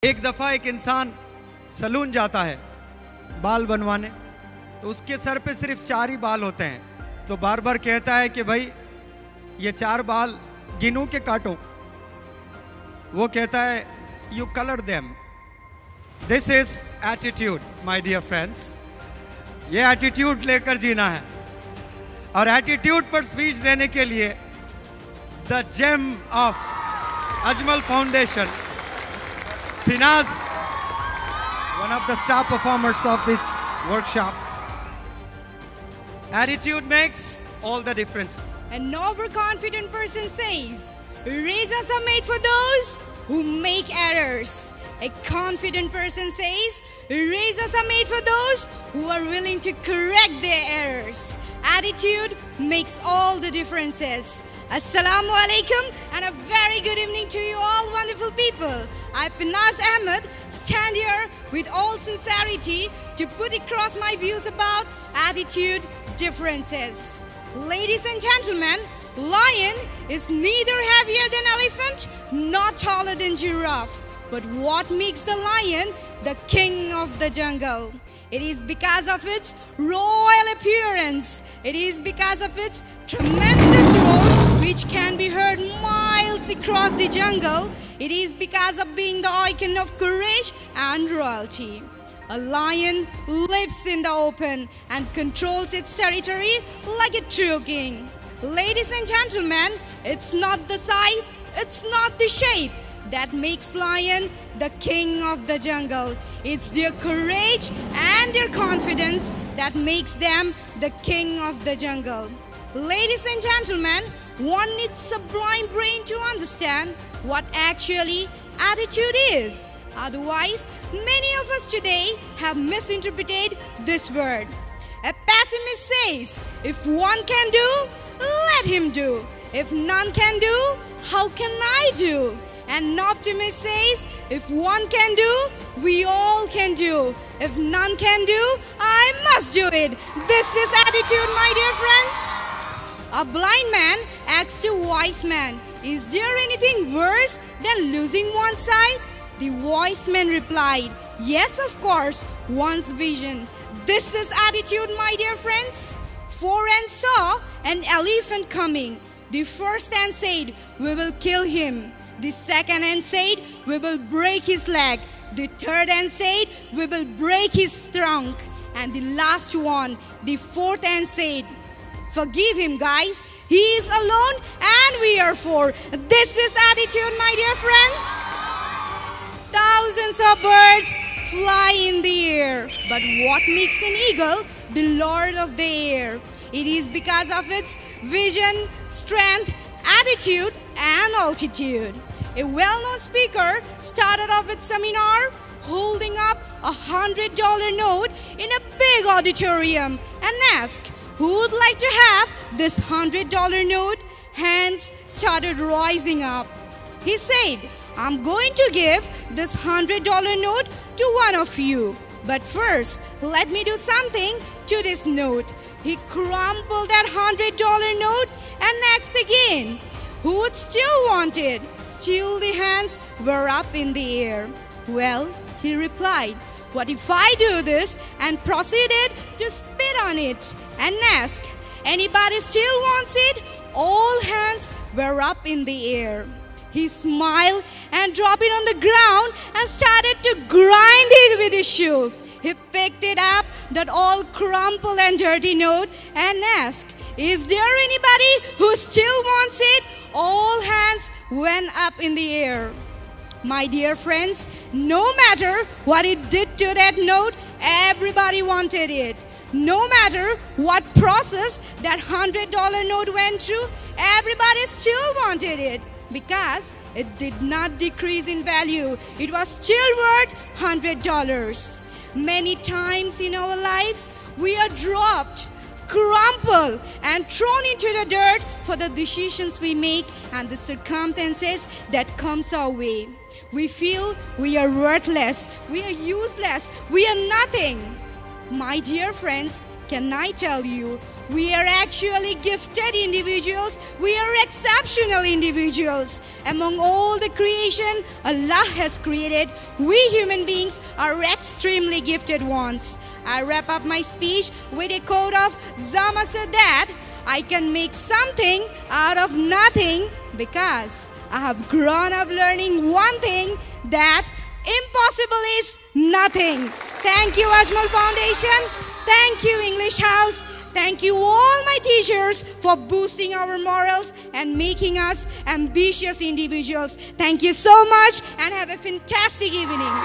एक दफा एक इंसान सलून जाता है बाल बनवाने, तो उसके सर पे सिर्फ 4 ही बाल होते हैं। तो बार बार कहता है कि भाई ये 4 बाल गिनूं के काटूं? वो कहता है you colour them. This is attitude my dear friends. ये एटीट्यूड लेकर जीना है। और एटीट्यूड पर स्पीच देने के लिए the gem of Ajmal foundation, Pinaz, one of the star performers of this workshop. Attitude makes all the difference. An overconfident person says, "Razors are made for those who make errors." A confident person says, "Razors are made for those who are willing to correct their errors." Attitude makes all the differences. Assalamu alaikum and a very good evening to you all wonderful people. I, Pinaz Ahmed, stand here with all sincerity to put across my views about attitude differences. Ladies and gentlemen, lion is neither heavier than elephant nor taller than giraffe. But what makes the lion the king of the jungle? It is because of its royal appearance. It is because of its tremendous roar, which can be heard miles across the jungle. It is because of being the icon of courage and royalty. A lion lives in the open and controls its territory like a true king. Ladies and gentlemen, it's not the size, it's not the shape that makes lion the king of the jungle. It's their courage and their confidence that makes them the king of the jungle. Ladies and gentlemen, one needs sublime brain to understand what actually attitude is. Otherwise, many of us today have misinterpreted this word. A pessimist says, if one can do, let him do. If none can do, how can I do? And an optimist says, if one can do, we all can do. If none can do, I must do it. This is attitude, my dear friends. A blind man asked a wise man, is there anything worse than losing one's sight? The wise man replied, yes, of course, one's vision. This is attitude, my dear friends. 4 ants saw an elephant coming. The first ant said, we will kill him. The second ant said, we will break his leg. The third ant said, we will break his trunk. And the last one, the fourth ant said, forgive him, guys. He is alone and we are 4. This is attitude, my dear friends. Thousands of birds fly in the air. But what makes an eagle the lord of the air? It is because of its vision, strength, attitude, and altitude. A well-known speaker started off its seminar holding up $100 note in a big auditorium and asked, who would like to have this $100 note? Hands started rising up. He said, I'm going to give this $100 note to one of you. But first, let me do something to this note. He crumpled that $100 note and asked again, who would still want it? Still the hands were up in the air. Well, he replied, what if I do this and proceeded to spit on it and ask, anybody still wants it? All hands were up in the air. He smiled and dropped it on the ground and started to grind it with his shoe. He picked it up, that all crumpled and dirty note, and asked, is there anybody who still wants it? All hands went up in the air. My dear friends, no matter what it did to that note, everybody wanted it. No matter what process that $100 note went through, everybody still wanted it because it did not decrease in value. It was still worth $100. Many times in our lives, we are dropped, crumpled, and thrown into the dirt for the decisions we make and the circumstances that comes our way. We feel we are worthless, we are useless, we are nothing. My dear friends, can I tell you, we are actually gifted individuals. We are exceptional individuals. Among all the creation Allah has created, we human beings are extremely gifted ones. I wrap up my speech with a quote of Zama Sadat: I can make something out of nothing because I have grown up learning one thing, that impossible is nothing. Thank you, Ajmal Foundation. Thank you, English House. Thank you, all my teachers, for boosting our morals and making us ambitious individuals. Thank you so much and have a fantastic evening.